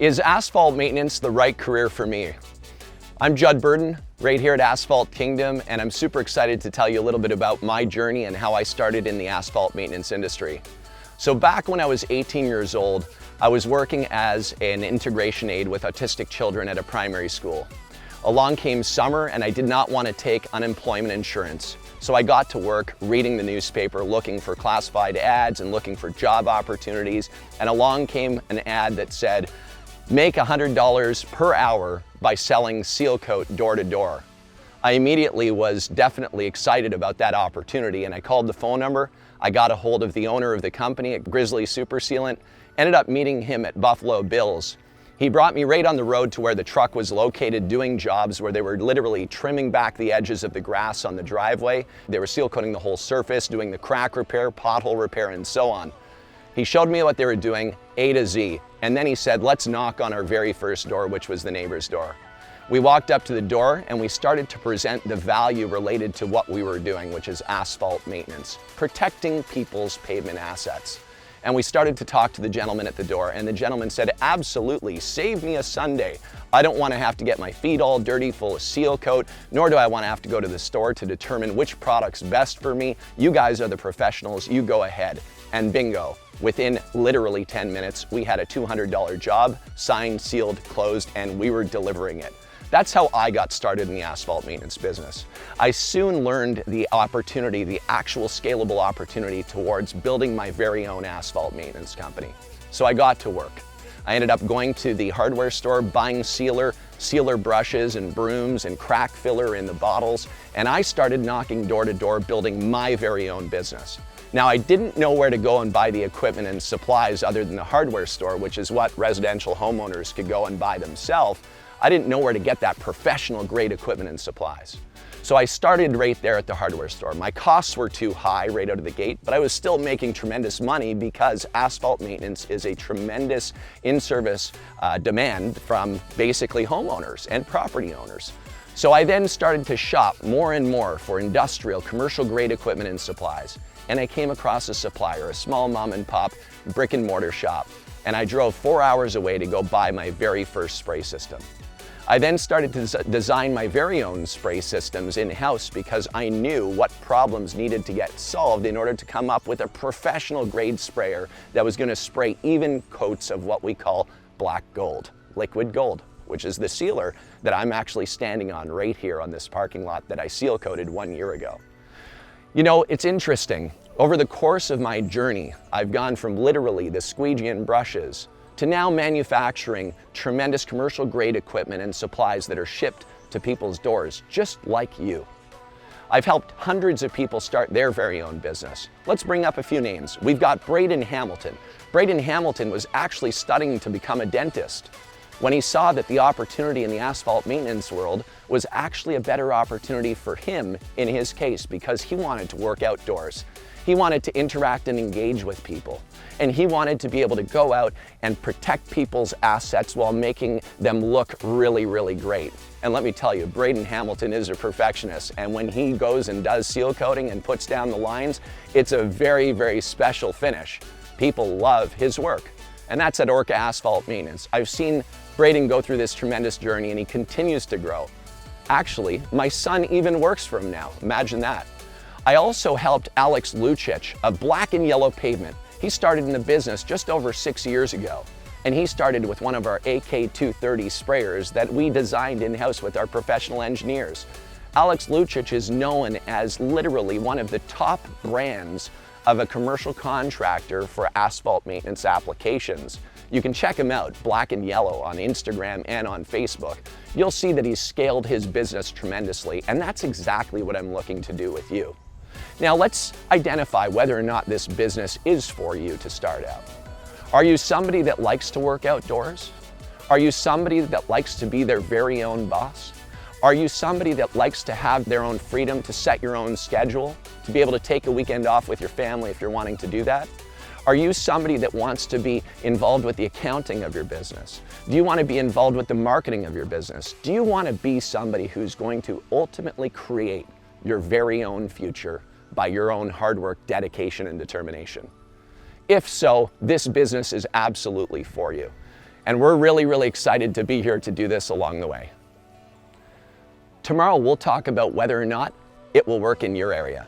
Is asphalt maintenance the right career for me? I'm Judd Burdon, right here at Asphalt Kingdom, and I'm super excited to tell you a little bit about my journey and how I started in the asphalt maintenance industry. So back when I was 18 years old, I was working as an integration aide with autistic children at a primary school. Along came summer and I did not want to take unemployment insurance. So I got to work reading the newspaper, looking for classified ads and looking for job opportunities. And along came an ad that said, make $100 per hour by selling seal coat door to door. I immediately was definitely excited about that opportunity, and I called the phone number. I got a hold of the owner of the company at Grizzly Super Sealant, ended up meeting him at Buffalo Bills. He brought me right on the road to where the truck was located doing jobs where they were literally trimming back the edges of the grass on the driveway. They were seal coating the whole surface, doing the crack repair, pothole repair, and so on. He showed me what they were doing, A to Z, and then he said, let's knock on our very first door, which was the neighbor's door. We walked up to the door and we started to present the value related to what we were doing, which is asphalt maintenance, protecting people's pavement assets. And we started to talk to the gentleman at the door, and the gentleman said, absolutely, save me a Sunday. I don't want to have to get my feet all dirty full of seal coat, nor do I want to have to go to the store to determine which product's best for me. You guys are the professionals, you go ahead. And bingo, within literally 10 minutes, we had a $200 job, signed, sealed, closed, and we were delivering it. That's how I got started in the asphalt maintenance business. I soon learned the opportunity, the actual scalable opportunity towards building my very own asphalt maintenance company. So I got to work. I ended up going to the hardware store, buying sealer brushes and brooms and crack filler in the bottles, and I started knocking door to door, building my very own business. Now, I didn't know where to go and buy the equipment and supplies other than the hardware store, which is what residential homeowners could go and buy themselves. I didn't know where to get that professional grade equipment and supplies. So I started right there at the hardware store. My costs were too high right out of the gate, but I was still making tremendous money because asphalt maintenance is a tremendous in-service demand from basically homeowners and property owners. So I then started to shop more and more for industrial, commercial grade equipment and supplies. And I came across a supplier, a small mom and pop brick and mortar shop. And I drove 4 hours away to go buy my very first spray system. I then started to design my very own spray systems in-house because I knew what problems needed to get solved in order to come up with a professional grade sprayer that was going to spray even coats of what we call black gold, liquid gold, which is the sealer that I'm actually standing on right here on this parking lot that I seal coated 1 year ago. You know, it's interesting. Over the course of my journey, I've gone from literally the squeegee and brushes to now manufacturing tremendous commercial grade equipment and supplies that are shipped to people's doors, just like you. I've helped hundreds of people start their very own business. Let's bring up a few names. We've got Burdon Hamilton. Burdon Hamilton was actually studying to become a dentist when he saw that the opportunity in the asphalt maintenance world was actually a better opportunity for him in his case because he wanted to work outdoors. He wanted to interact and engage with people. And he wanted to be able to go out and protect people's assets while making them look really, really great. And let me tell you, Burdon Hamilton is a perfectionist. And when he goes and does seal coating and puts down the lines, it's a very, very special finish. People love his work. And that's at Orca Asphalt Maintenance. I've seen Burdon go through this tremendous journey and he continues to grow. Actually, my son even works for him now. Imagine that. I also helped Alex Lucic of Black and Yellow Pavement. He started in the business just over 6 years ago. And he started with one of our AK230 sprayers that we designed in-house with our professional engineers. Alex Lucic is known as literally one of the top brands of a commercial contractor for asphalt maintenance applications. You can check him out, Black and Yellow, on Instagram and on Facebook. You'll see that he's scaled his business tremendously, and that's exactly what I'm looking to do with you. Now let's identify whether or not this business is for you to start out. Are you somebody that likes to work outdoors? Are you somebody that likes to be their very own boss? Are you somebody that likes to have their own freedom to set your own schedule, to be able to take a weekend off with your family if you're wanting to do that? Are you somebody that wants to be involved with the accounting of your business? Do you want to be involved with the marketing of your business? Do you want to be somebody who's going to ultimately create your very own future by your own hard work, dedication, and determination? If so, this business is absolutely for you. And we're really excited to be here to do this along the way. Tomorrow we'll talk about whether or not it will work in your area.